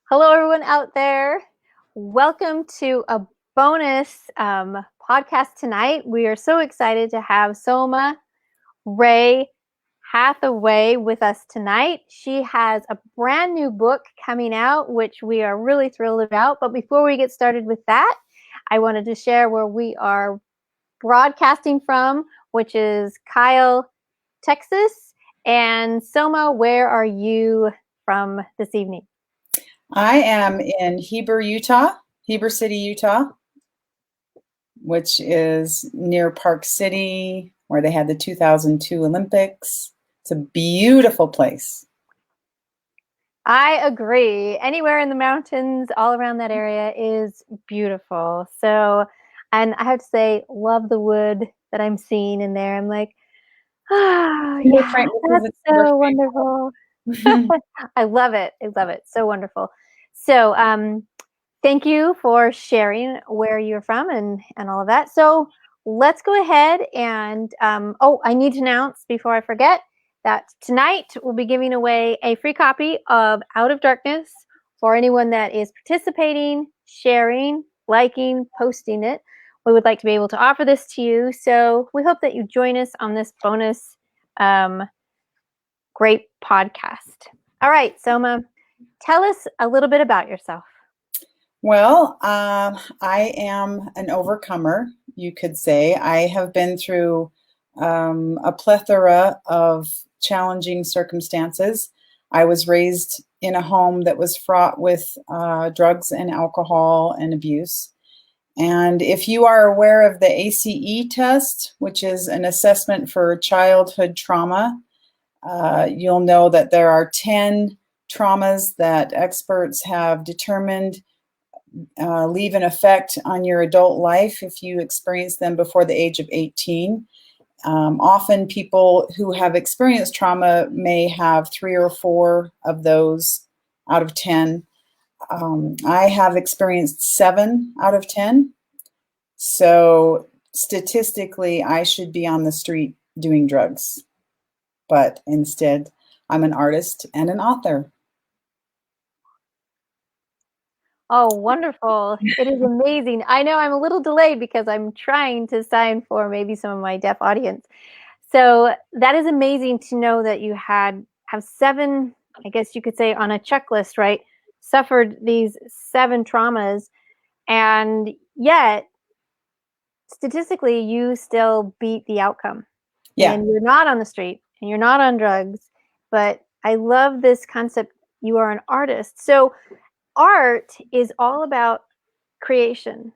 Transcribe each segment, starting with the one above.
Hello, everyone out there. Welcome to a bonus podcast tonight. We are so excited to have Sohma Rae Hathaway with us tonight. She has a brand new book coming out, which we are really thrilled about. But before we get started with that, I wanted to share where we are broadcasting from, which is Kyle, Texas. And Sohma, where are you from this evening? I am in Heber City, Utah, which is near Park City, where they had the 2002 Olympics. It's a beautiful place. I agree. Anywhere in the mountains, all around that area is beautiful. So, and I have to say, love the wood that I'm seeing in there. I'm like, oh, yeah, Different because that's it's so wonderful. I love it. I love it. So wonderful. So, thank you for sharing where you're from and all of that. So, let's go ahead and, I need to announce before I forget that tonight we'll be giving away a free copy of Out of Darkness for anyone that is participating, sharing, liking, posting it. We would like to be able to offer this to you. So we hope that you join us on this bonus great podcast. All right, Sohma, tell us a little bit about yourself. Well, I am an overcomer, you could say. I have been through a plethora of challenging circumstances. I was raised in a home that was fraught with drugs and alcohol and abuse. And if you are aware of the ACE test, which is an assessment for childhood trauma, you'll know that there are 10 traumas that experts have determined leave an effect on your adult life if you experience them before the age of 18. Often people who have experienced trauma may have 3 or 4 of those out of 10. I have experienced 7 out of 10. So statistically, I should be on the street doing drugs. But instead, I'm an artist and an author. Oh, wonderful. It is amazing. I know I'm a little delayed because I'm trying to sign for maybe some of my deaf audience. So that is amazing to know that you have 7, I guess you could say on a checklist, right? Suffered these 7 traumas, and yet statistically you still beat the outcome. Yeah. And you're not on the street and you're not on drugs. But I love this concept. You are an artist. So art is all about creation,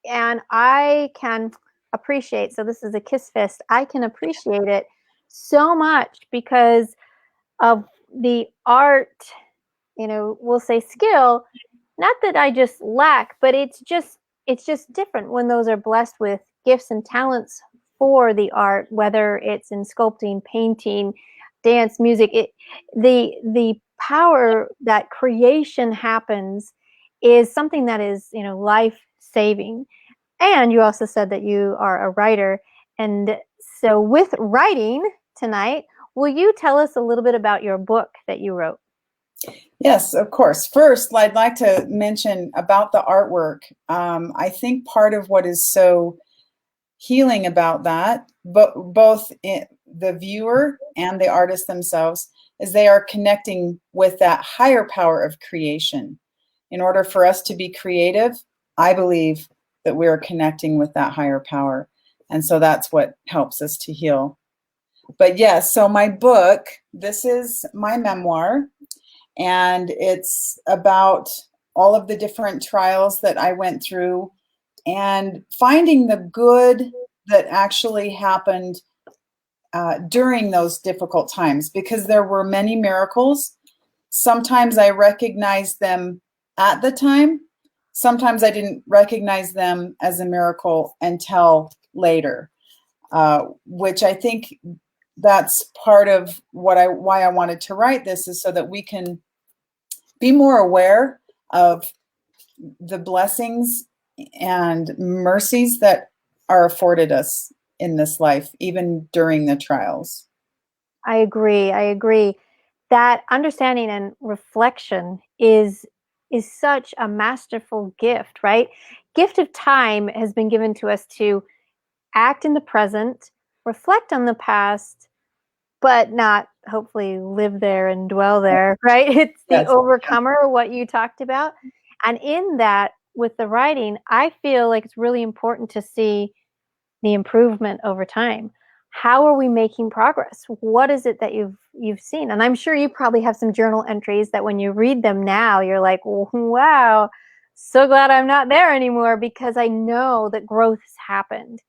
and I can appreciate, so this is a kiss fist, I can appreciate it so much because of the art, we'll say skill, not that I just lack, but it's just different when those are blessed with gifts and talents for the art, whether it's in sculpting, painting, dance, music. The power that creation happens is something that is, life saving. And you also said that you are a writer. And so with writing tonight, will you tell us a little bit about your book that you wrote? Yes, of course. First, I'd like to mention about the artwork. I think part of what is so healing about that, but both the viewer and the artist themselves, is they are connecting with that higher power of creation. In order for us to be creative, I believe that we are connecting with that higher power. And so that's what helps us to heal. But yes, so my book, this is my memoir, and it's about all of the different trials that I went through and finding the good that actually happened during those difficult times, because there were many miracles. Sometimes I recognized them at the time. Sometimes I didn't recognize them as a miracle until later, which I think that's part of why I wanted to write this, is so that we can be more aware of the blessings and mercies that are afforded us in this life, even during the trials. I agree. That understanding and reflection is is such a masterful gift, right? Gift of time has been given to us to act in the present, reflect on the past, but not hopefully live there and dwell there, right? It's the Yes. overcomer, what you talked about. And in that, with the writing, I feel like it's really important to see the improvement over time. How are we making progress? What is it that you've seen? And I'm sure you probably have some journal entries that when you read them now, you're like, wow, so glad I'm not there anymore because I know that growth has happened.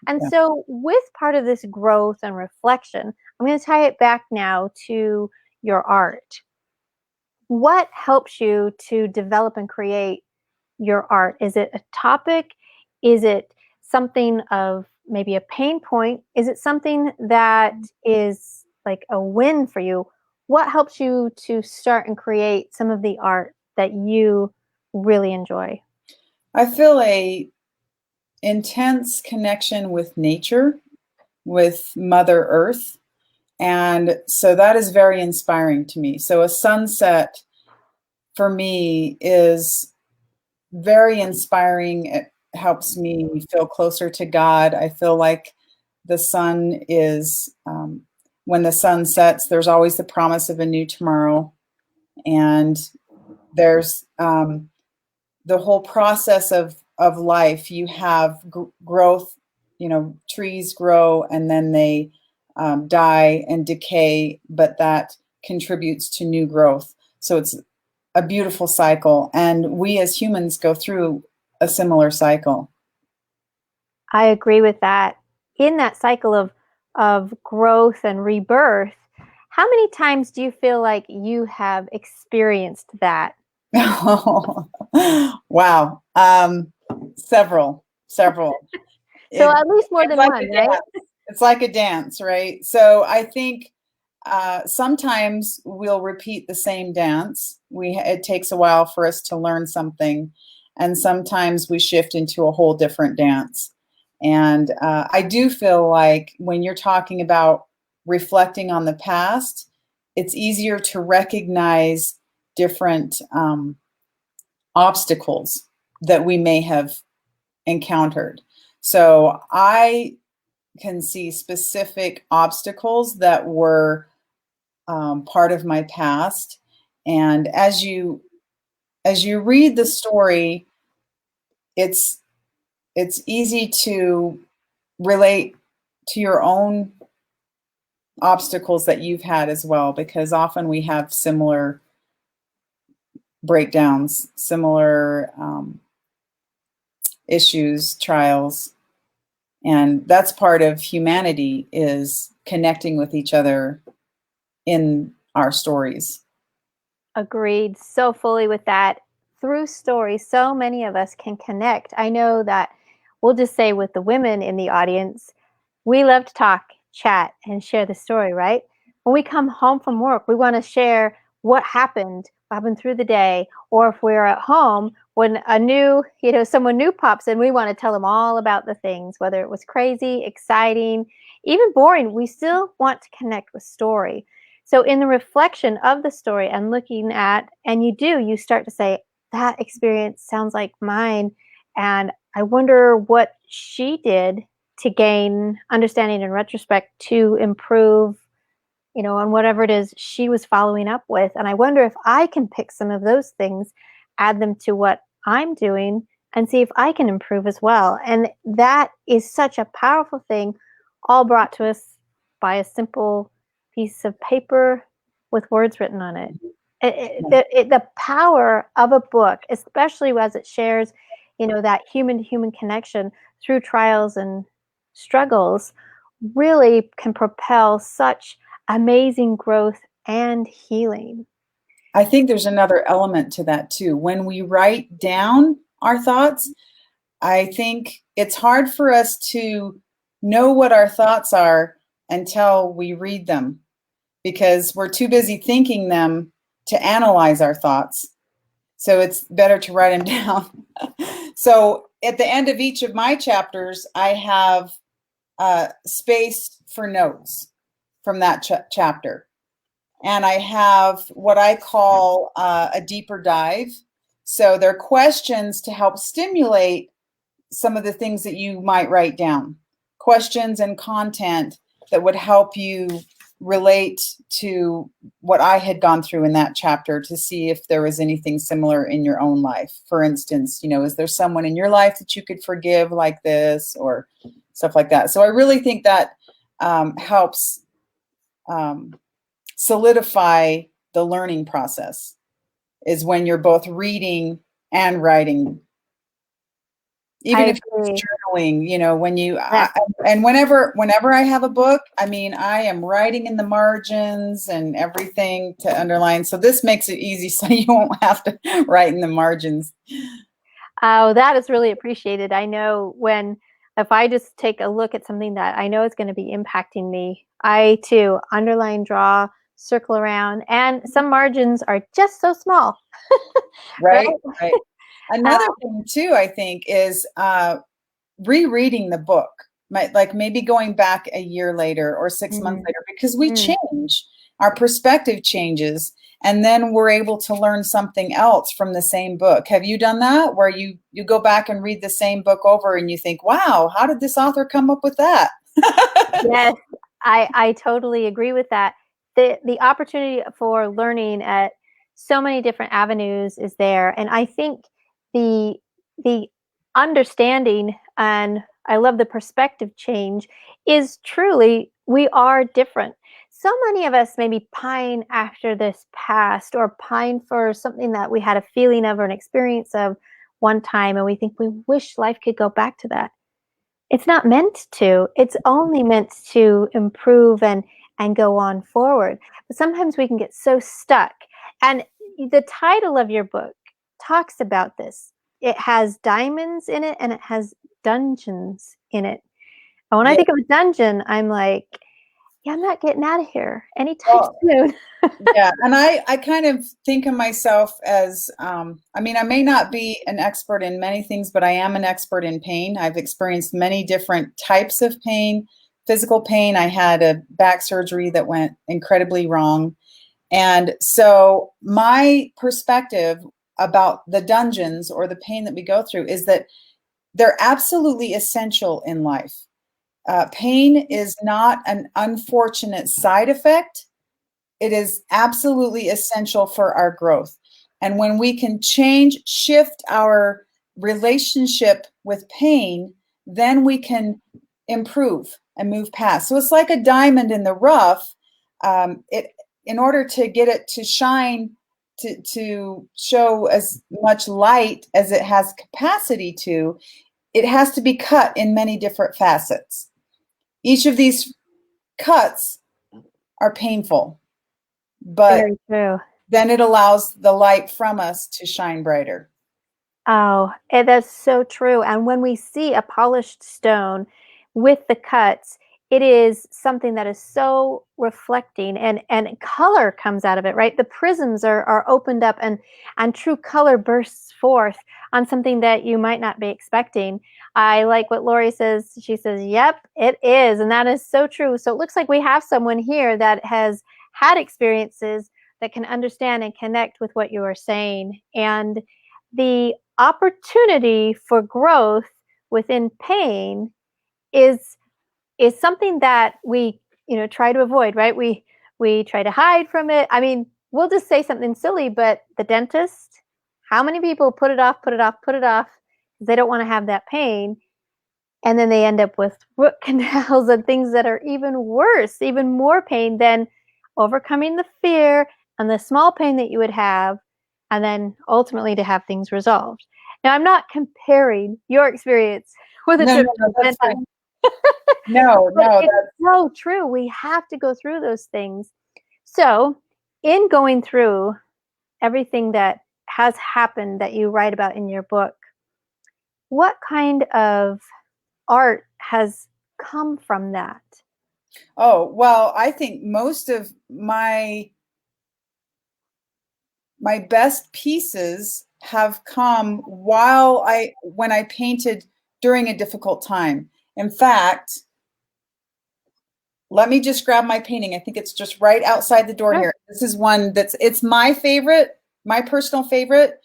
And Yeah. so, with part of this growth and reflection, I'm going to tie it back now to your art. What helps you to develop and create your art? Is it a topic? Is it something of maybe a pain point? Is it something that is like a win for you? What helps you to start and create some of the art that you really enjoy? I feel a intense connection with nature, with Mother Earth. And so that is very inspiring to me. So a sunset for me is very inspiring. It helps me feel closer to God. I feel like the sun is, when the sun sets, there's always the promise of a new tomorrow. And there's the whole process of life. You have growth, trees grow and then they die and decay, but that contributes to new growth. So it's a beautiful cycle. And we as humans go through a similar cycle. I agree with that. In that cycle of growth and rebirth, how many times do you feel like you have experienced that? Wow. Several. So It, at least more it's than like one, a right? dance. It's like a dance, right? So I think sometimes we'll repeat the same dance. It takes a while for us to learn something, and sometimes we shift into a whole different dance. And I do feel like when you're talking about reflecting on the past, it's easier to recognize different obstacles that we may have encountered. So I can see specific obstacles that were part of my past. And as you read the story, it's easy to relate to your own obstacles that you've had as well, because often we have similar breakdowns, similar issues, trials, and that's part of humanity, is connecting with each other in our stories. Agreed so fully with that. Through stories, so many of us can connect. I know that we'll just say with the women in the audience, we love to talk, chat, and share the story, right? When we come home from work, we want to share what happened through the day, or if we're at home, when someone new pops in, we want to tell them all about the things, whether it was crazy, exciting, even boring. We still want to connect with story. So in the reflection of the story and looking at, and you start to say, that experience sounds like mine. And I wonder what she did to gain understanding in retrospect to improve, on whatever it is she was following up with. And I wonder if I can pick some of those things, add them to what I'm doing, and see if I can improve as well. And that is such a powerful thing, all brought to us by a simple piece of paper with words written on it. The power of a book, especially as it shares, that human to human connection through trials and struggles, really can propel such amazing growth and healing. I think there's another element to that too. When we write down our thoughts, I think it's hard for us to know what our thoughts are until we read them, because we're too busy thinking them to analyze our thoughts. So it's better to write them down. So at the end of each of my chapters, I have space for notes from that chapter. And I have what I call a deeper dive. So they're questions to help stimulate some of the things that you might write down. Questions and content that would help you relate to what I had gone through in that chapter to see if there was anything similar in your own life. For instance, is there someone in your life that you could forgive like this, or stuff like that. So I really think that helps solidify the learning process, is when you're both reading and writing. Even I if it's agree. journaling, when you Yes. and whenever I have a book, I mean, I am writing in the margins and everything to underline. So this makes it easy, so you won't have to write in the margins. Oh, that is really appreciated. I know if I just take a look at something that I know is going to be impacting me, I too underline, draw, circle around, and some margins are just so small, right? Right, right. Another thing too, I think, is rereading the book. Like maybe going back a year later or 6 months Mm, later, because we mm. change, our perspective changes, and then we're able to learn something else from the same book. Have you done that, where you go back and read the same book over and you think, wow, how did this author come up with that? Yes, I totally agree with that. The opportunity for learning at so many different avenues is there, and I think the the understanding, and I love the perspective change, is truly we are different. So many of us maybe pine after this past, or pine for something that we had a feeling of or an experience of one time, and we think we wish life could go back to that. It's not meant to. It's only meant to improve and go on forward. But sometimes we can get so stuck. And the title of your book talks about this. It has diamonds in it and it has dungeons in it. And when I Yeah. think of a dungeon, I'm like, yeah, I'm not getting out of here anytime Well, soon. yeah, and I kind of think of myself as, I mean, I may not be an expert in many things, but I am an expert in pain. I've experienced many different types of pain. Physical pain, I had a back surgery that went incredibly wrong. And so my perspective about the dungeons or the pain that we go through is that they're absolutely essential in life. Pain is not an unfortunate side effect. It is absolutely essential for our growth. And when we can shift our relationship with pain, then we can improve and move past. So it's like a diamond in the rough. In order to get it to shine, to show as much light as it has capacity to, it has to be cut in many different facets. Each of these cuts are painful, but Very true. then it allows the light from us to shine brighter. Oh, and that's so true. And when we see a polished stone with the cuts, it is something that is so reflecting, and color comes out of it, right? The prisms are opened up, and true color bursts forth on something that you might not be expecting. I like what Lori says. She says, "Yep, it is." And that is so true. So it looks like we have someone here that has had experiences that can understand and connect with what you are saying. And the opportunity for growth within pain is something that we try to avoid, right? We try to hide from it. I mean, we'll just say something silly, but the dentist, how many people put it off, put it off, put it off because they don't want to have that pain, and then they end up with root canals and things that are even worse, even more pain than overcoming the fear and the small pain that you would have, and then ultimately to have things resolved. Now, I'm not comparing your experience with a No, trip no, to no, the that's dentist, fine. No, but no, it's that's so true. We have to go through those things. So, in going through everything that has happened that you write about in your book, what kind of art has come from that? oh, well, I think most of my best pieces have come when I painted during a difficult time. In fact, let me just grab my painting. I think it's just right outside the door Sure. here. This is one it's my favorite, my personal favorite.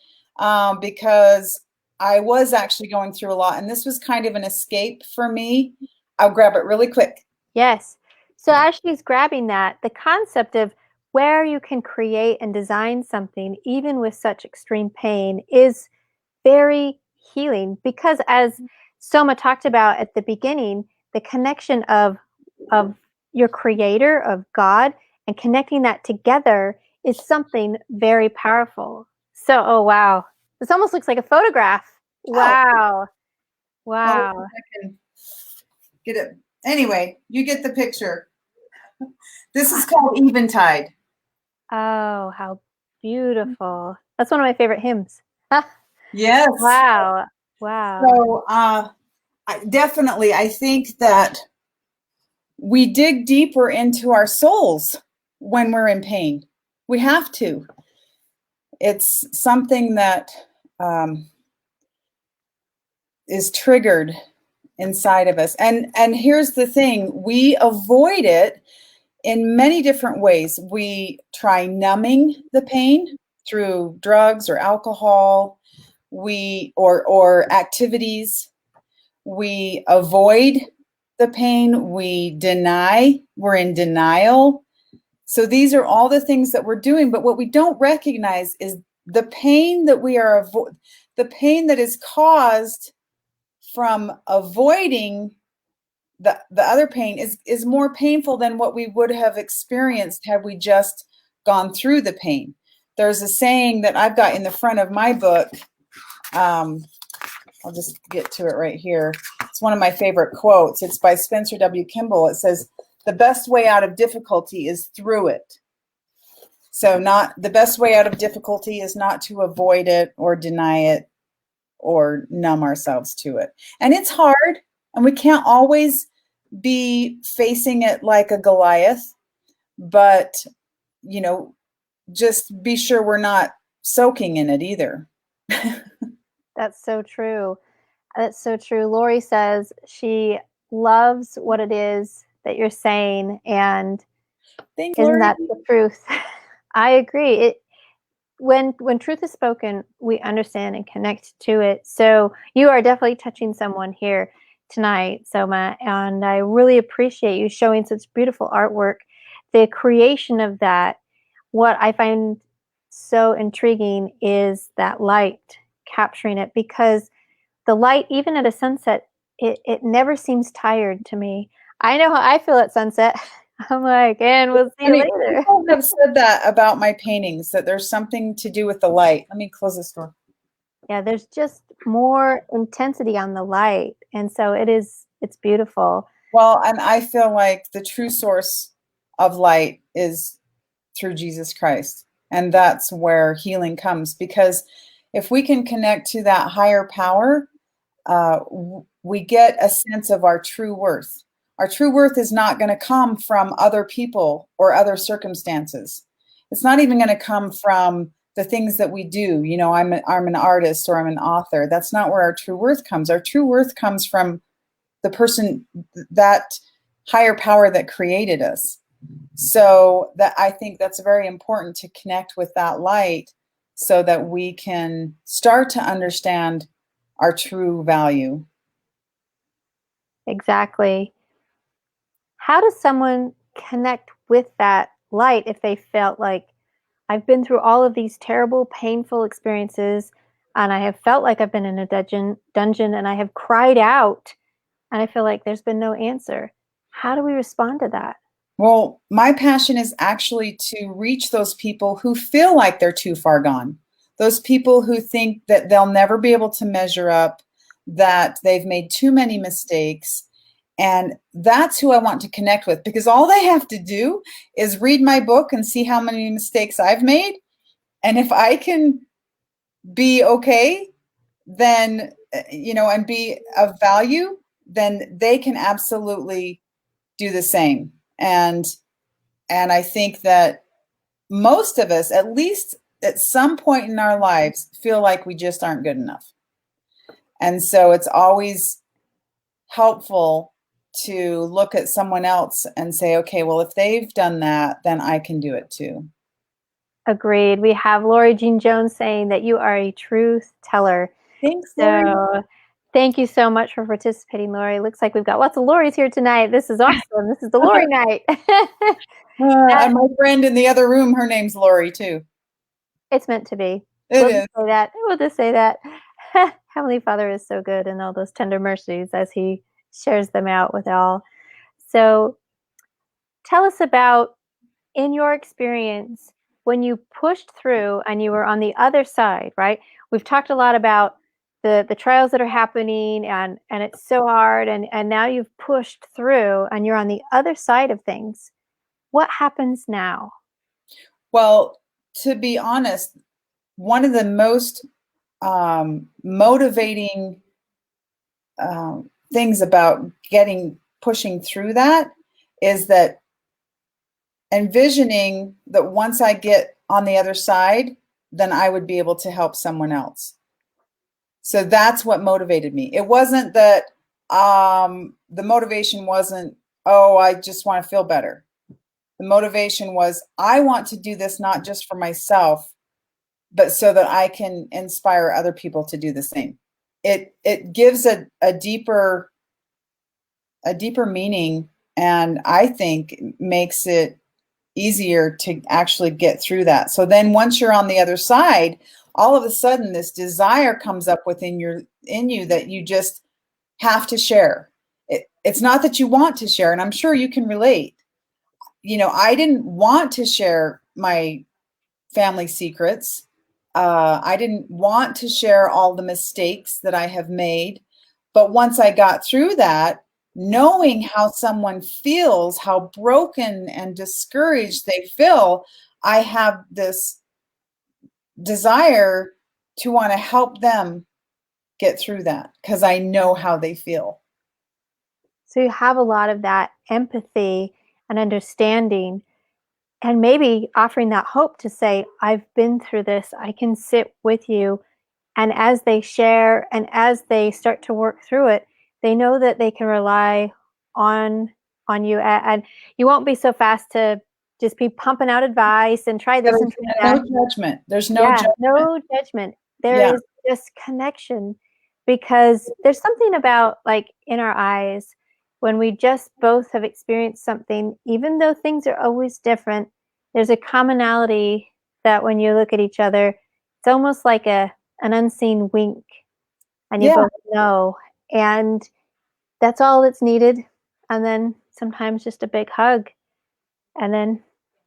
because I was actually going through a lot, and this was kind of an escape for me. I'll grab it really quick. Yes. So as she's grabbing that, the concept of where you can create and design something, even with such extreme pain, is very healing because, as Soma talked about at the beginning, the connection of your creator, of God, and connecting that together is something very powerful. So, oh wow. This almost looks like a photograph. Oh, Wow. well, let's see Wow. if I can get it. Anyway, you get the picture. This is called Eventide. Oh, how beautiful. That's one of my favorite hymns. Yes. Wow. Wow. So, definitely, I think that we dig deeper into our souls when we're in pain. We have to. It's something that um, is triggered inside of us. And here's the thing, we avoid it in many different ways. We try numbing the pain through drugs or alcohol, or activities. We avoid the pain, we deny, we're in denial. So these are all the things that we're doing, but what we don't recognize is the pain that the pain that is caused from avoiding the other pain is more painful than what we would have experienced had we just gone through the pain. There's a saying that I've got in the front of my book. I'll just get to it right here. It's one of my favorite quotes. It's by Spencer W. Kimball. It says, "The best way out of difficulty is through it." So not the best way out of difficulty is not to avoid it or deny it or numb ourselves to it. And it's hard, and we can't always be facing it like a Goliath, but just be sure we're not soaking in it either. That's so true. That's so true. Lori says she loves what it is that you're saying, and Thanks, isn't Lori. that the truth? I agree. When truth is spoken, we understand and connect to it. So you are definitely touching someone here tonight, Soma, and I really appreciate you showing such beautiful artwork. The creation of that, what I find so intriguing is that light, capturing it, because the light, even at a sunset, it never seems tired to me. I know how I feel at sunset. I'm like, and we'll see you Funny, later. people have said that about my paintings, that there's something to do with the light. Let me close this door. Yeah, there's just more intensity on the light. And so it's beautiful. Well, and I feel like the true source of light is through Jesus Christ. And that's where healing comes, because if we can connect to that higher power, we get a sense of our true worth. Our true worth is not going to come from other people or other circumstances. It's not even going to come from the things that we do. I'm an artist or I'm an author. That's not where our true worth comes. Our true worth comes from the person, that higher power that created us. So that I think that's very important, to connect with that light so that we can start to understand our true value. Exactly. How does someone connect with that light if they felt like, I've been through all of these terrible, painful experiences, and I have felt like I've been in a dungeon and I have cried out, and I feel like there's been no answer. How do we respond to that? Well, my passion is actually to reach those people who feel like they're too far gone. Those people who think that they'll never be able to measure up, that they've made too many mistakes. And that's who I want to connect with, because all they have to do is read my book and see how many mistakes I've made. And if I can be okay, then, and be of value, then they can absolutely do the same. And I think that most of us, at least at some point in our lives, feel like we just aren't good enough. And so it's always helpful to look at someone else and say, okay, well, if they've done that, then I can do it too. Agreed. We have Lori Jean Jones saying that you are a truth teller. Thanks, Lori. So thank you so much for participating, Lori. Looks like we've got lots of Loris here tonight. This is awesome. This is the Lori night. And my friend in the other room, her name's Lori too. It's meant to be. It We'll is. just say that. We'll just say that. Heavenly Father is so good and all those tender mercies as he shares them out with all. So tell us about, in your experience, when you pushed through and you were on the other side, right? We've talked a lot about the trials that are happening and it's so hard and now you've pushed through and you're on the other side of things. What happens now? Well, to be honest, one of the most motivating things about pushing through that is that envisioning that once I get on the other side, then I would be able to help someone else. So that's what motivated me. It wasn't that the motivation wasn't, oh, I just want to feel better. The motivation was, I want to do this not just for myself, but so that I can inspire other people to do the same. It gives a deeper meaning, and I think makes it easier to actually get through that. So then once you're on the other side, all of a sudden this desire comes up in you that you just have to share. It's not that you want to share, and I'm sure you can relate. I didn't want to share my family secrets. I didn't want to share all the mistakes that I have made. But once I got through that, knowing how someone feels, how broken and discouraged they feel, I have this desire to want to help them get through that because I know how they feel. So you have a lot of that empathy and understanding, and maybe offering that hope to say, I've been through this, I can sit with you. And as they share and as they start to work through it, they know that they can rely on you, and you won't be so fast to just be pumping out advice and try this and try that. No judgment. There's no Yeah, judgment. no judgment. There Yeah. is just connection, because there's something about, like, in our eyes when we just both have experienced something, even though things are always different, there's a commonality that when you look at each other, it's almost like an unseen wink, and you Yeah. both know, and that's all that's needed. And then sometimes just a big hug, and then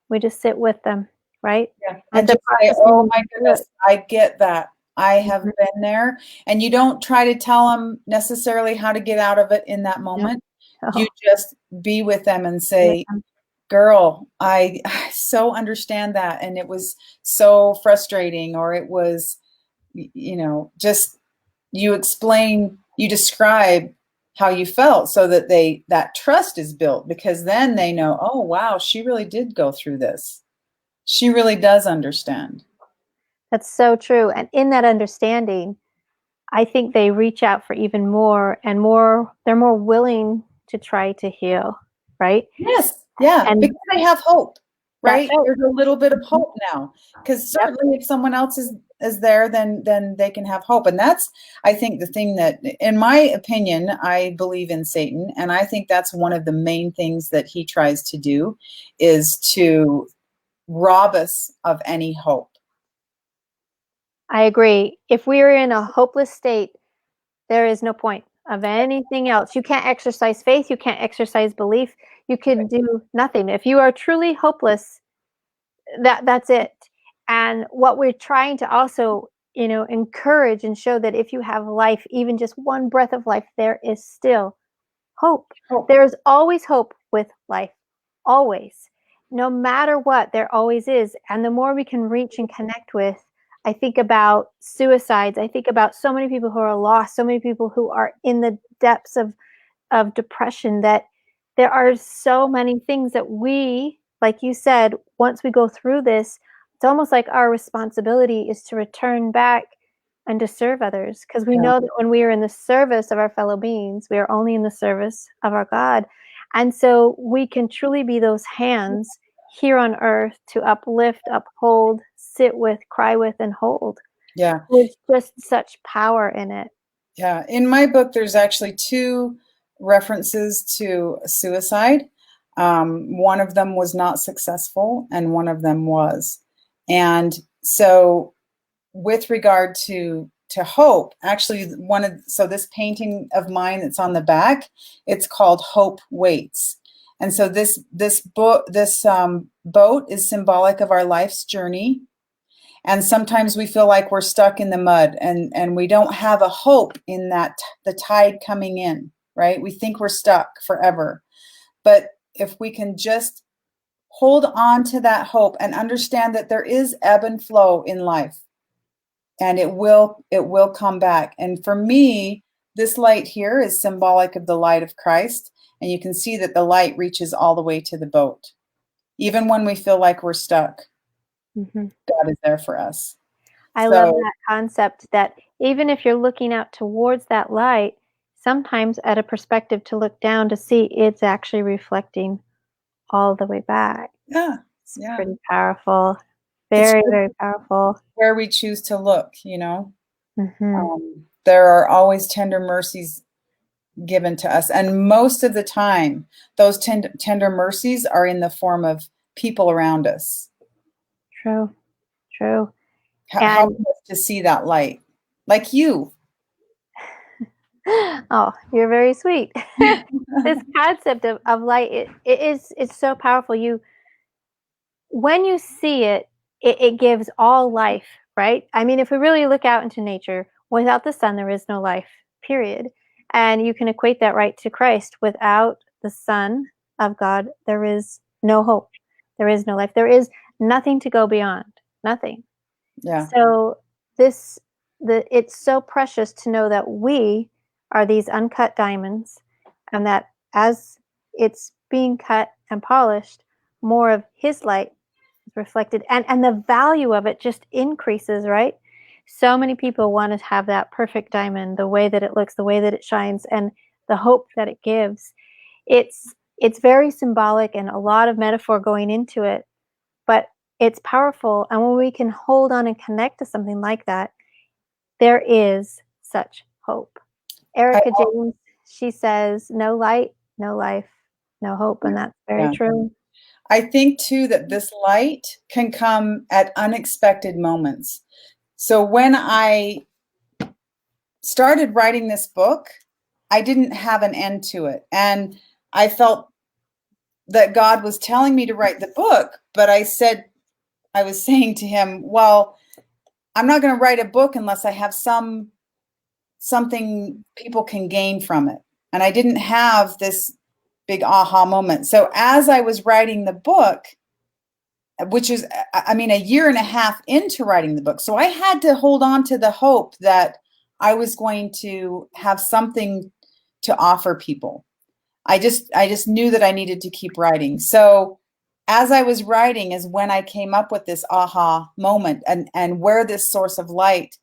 we just sit with them, right? Yeah. Let And them just say, process oh and my do it. goodness, I get that. I have Mhm. been there. And you don't try to tell them necessarily how to get out of it in that Yep. moment. You Oh, just be with them and with say, them. girl, I so understand that. And it was so frustrating, or it was, just you describe how you felt so that that trust is built, because then they know, oh, wow, she really did go through this. She really does understand. That's so true. And in that understanding, I think they reach out for even more and more. They're more willing to try to heal, right? Yes, yeah, And because they have hope, that right? hope. There's a little bit of Mhm. hope now, because Yep. certainly if someone else is there, then they can have hope. And that's, I think, the thing that, in my opinion, I believe in Satan, and I think that's one of the main things that he tries to do, is to rob us of any hope. I agree. If we're in a hopeless state, there is no point of anything else. You can't exercise faith. You can't exercise belief. You can do nothing. If you are truly hopeless, that's it. And what we're trying to also, encourage and show that if you have life, even just one breath of life, there is still hope. Hope. There is always hope with life. Always. No matter what, there always is. And the more we can reach and connect with, I think about suicides. I think about so many people who are lost, so many people who are in the depths of depression, that there are so many things that we, like you said, once we go through this, it's almost like our responsibility is to return back and to serve others, because we Yeah. know that when we are in the service of our fellow beings, we are only in the service of our God. And so we can truly be those hands here on earth to uplift, uphold, sit with, cry with, and hold. Yeah. There's just such power in it. Yeah. In my book, there's actually two references to suicide. One of them was not successful, and one of them was. And so, with regard to hope, actually, so this painting of mine that's on the back, it's called Hope Waits. And so this boat is symbolic of our life's journey. And sometimes we feel like we're stuck in the mud, and we don't have a hope in that the tide coming in, right? We think we're stuck forever. But if we can just hold on to that hope and understand that there is ebb and flow in life, and it will come back. And for me, this light here is symbolic of the light of Christ, and you can see that the light reaches all the way to the boat. Even when we feel like we're stuck, Mm-hmm. God is there for us. I love that concept that even if you're looking out towards that light, sometimes at a perspective to look down to see it's actually reflecting all the way back. Yeah, it's pretty powerful. It's Very powerful. Where we choose to look, you know. Mm-hmm. There are always tender mercies given to us, and most of the time, those tender mercies are in the form of people around us. True. Help us to see that light, like you. Oh, you're very sweet. This concept of light, it's so powerful. When you see it, it gives all life, right? I mean, if we really look out into nature, without the sun, there is no life, period. And you can equate that right to Christ. Without the Son of God, there is no hope. There is no life. There is nothing to go beyond. Nothing. Yeah. So it's so precious to know that we are these uncut diamonds, and that as it's being cut and polished, more of His light is reflected, and the value of it just increases, right? So many people want to have that perfect diamond, the way that it looks, the way that it shines, and the hope that it gives. It's very symbolic and a lot of metaphor going into it, but it's powerful. And when we can hold on and connect to something like that, there is such hope. Erica James, she says, no light, no life, no hope. And that's very true. I think too that this light can come at unexpected moments. So when I started writing this book, I didn't have an end to it. And I felt that God was telling me to write the book, but I was saying to Him, well, I'm not going to write a book unless I have something people can gain from it. And I didn't have this big aha moment. So as I was writing the book, which is, I mean, a year and a half into writing the book, so I had to hold on to the hope that I was going to have something to offer people. I just knew that I needed to keep writing. So as I was writing is when I came up with this aha moment, and where this source of light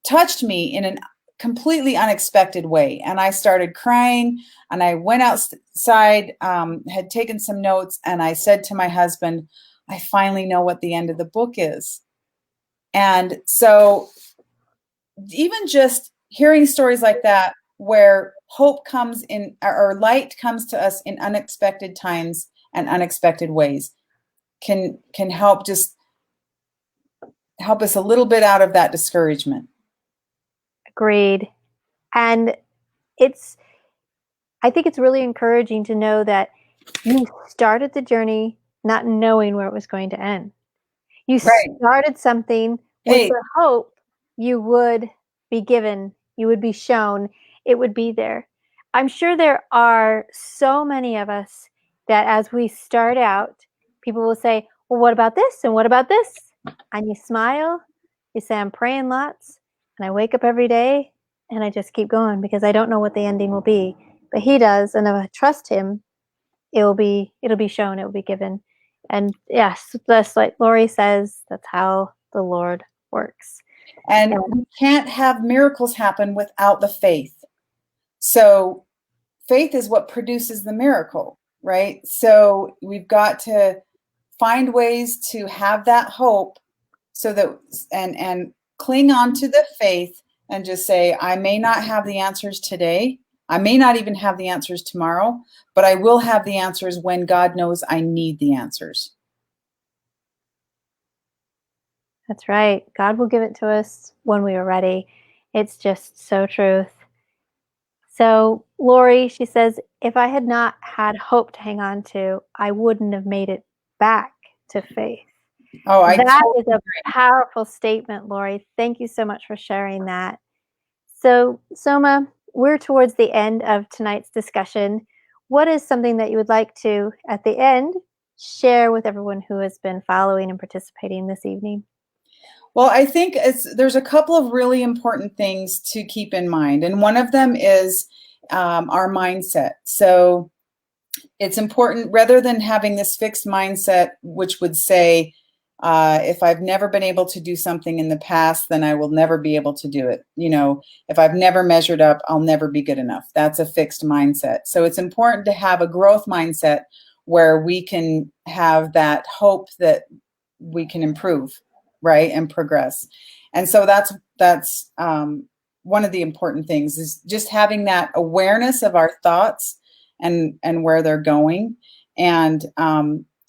touched me in a completely unexpected way. And I started crying, and I went outside, had taken some notes, and I said to my husband, I finally know what the end of the book is. And so even just hearing stories like that, where hope comes in, or light comes to us in unexpected times and unexpected ways, can help us a little bit out of that discouragement. Agreed. And I think it's really encouraging to know that you started the journey not knowing where it was going to end. You started something with the hope you would be given, you would be shown, it would be there. I'm sure there are so many of us that as we start out, people will say, well, what about this? And what about this? And you smile, you say, I'm praying lots, and I wake up every day and I just keep going because I don't know what the ending will be. But He does, and if I trust Him, it'll be shown, it will be given. And yes, just like Lori says, that's how the Lord works. And we can't have miracles happen without the faith. So faith is what produces the miracle, right? So we've got to find ways to have that hope so that and cling on to the faith and just say, I may not have the answers today. I may not even have the answers tomorrow, but I will have the answers when God knows I need the answers. That's right. God will give it to us when we are ready. It's just so truth. So Lori, she says, if I had not had hope to hang on to, I wouldn't have made it back to faith. Oh, I That totally is a powerful statement, Lori. Thank you so much for sharing that. So, Sohma, we're towards the end of tonight's discussion. What is something that you would like to, at the end, share with everyone who has been following and participating this evening? Well, I think there's a couple of really important things to keep in mind, and one of them is our mindset. So it's important, rather than having this fixed mindset, which would say, if I've never been able to do something in the past, then I will never be able to do it. If I've never measured up, I'll never be good enough. That's a fixed mindset. So it's important to have a growth mindset where we can have that hope that we can improve, right, and progress. And so that's one of the important things, is just having that awareness of our thoughts and where they're going, and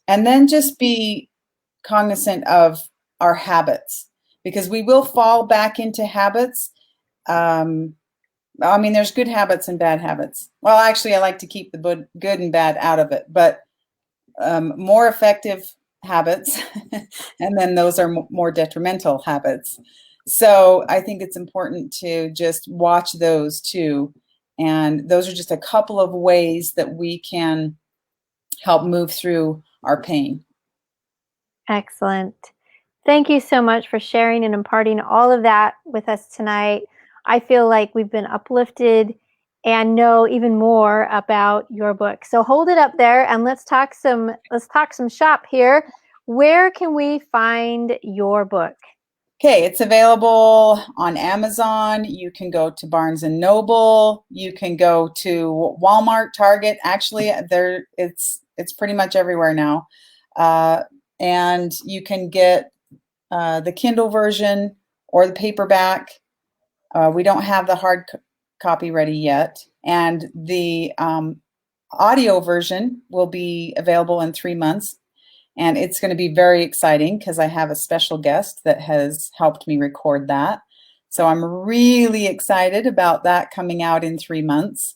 then just be cognizant of our habits, because we will fall back into habits. There's good habits and bad habits. Well, actually, I like to keep the good and bad out of it, but more effective habits, and then those are more detrimental habits. So I think it's important to just watch those too. And those are just a couple of ways that we can help move through our pain. Excellent. Thank you so much for sharing and imparting all of that with us tonight. I feel like we've been uplifted and know even more about your book. So hold it up there and let's talk some shop here. Where can we find your book? Okay, it's available on Amazon. You can go to Barnes and Noble. You can go to Walmart, Target. Actually, it's pretty much everywhere now. And you can get the Kindle version or the paperback. We don't have the hard copy ready yet. And the audio version will be available in 3 months. And it's going to be very exciting because I have a special guest that has helped me record that. So I'm really excited about that coming out in 3 months.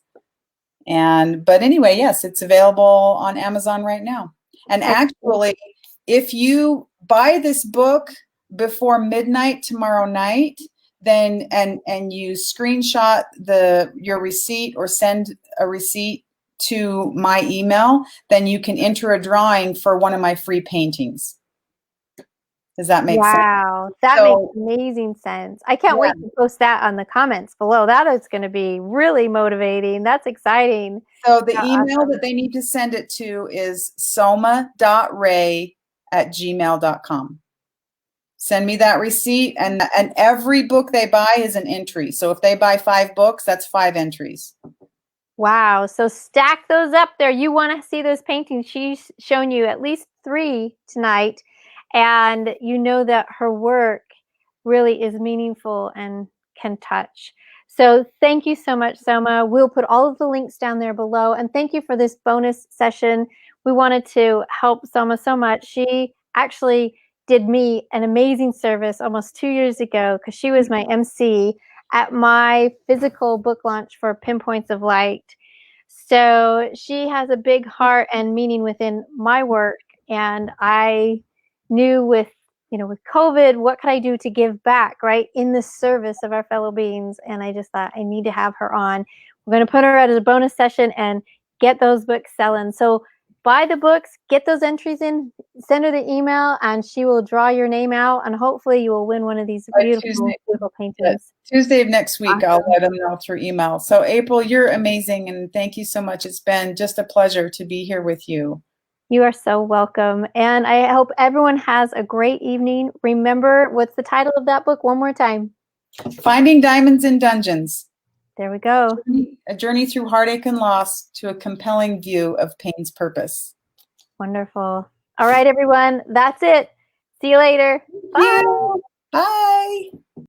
But anyway, yes, it's available on Amazon right now. And actually, if you buy this book before midnight tomorrow night, then and you screenshot your receipt or send a receipt to my email, then you can enter a drawing for one of my free paintings. Does that make sense? Wow, that makes amazing sense. I can't wait to post that on the comments below. That is going to be really motivating. That's exciting. So the email that they need to send it to is sohma.rae@gmail.com. Send me that receipt, and every book they buy is an entry. So if they buy 5 books, that's 5 entries. Wow. So stack those up there. You want to see those paintings. She's shown you at least 3 tonight. And you know that her work really is meaningful and can touch. So thank you so much, Sohma. We'll put all of the links down there below. And thank you for this bonus session. We wanted to help Sohma so much. She actually did me an amazing service almost 2 years ago because she was my MC at my physical book launch for Pinpoints of Light. So she has a big heart and meaning within my work. And I knew with COVID, what could I do to give back, right, in the service of our fellow beings? And I just thought I need to have her on. We're going to put her as a bonus session and get those books selling. So buy the books, get those entries in, send her the email, and she will draw your name out, and hopefully you will win one of these beautiful paintings. Tuesday of next week, awesome. I'll let them know through email. So April, you're amazing, and thank you so much. It's been just a pleasure to be here with you. You are so welcome. And I hope everyone has a great evening. Remember, what's the title of that book one more time? Finding Diamonds in Dungeons. There we go. A journey through heartache and loss to a compelling view of pain's purpose. Wonderful. All right, everyone. That's it. See you later. Bye. You. Bye.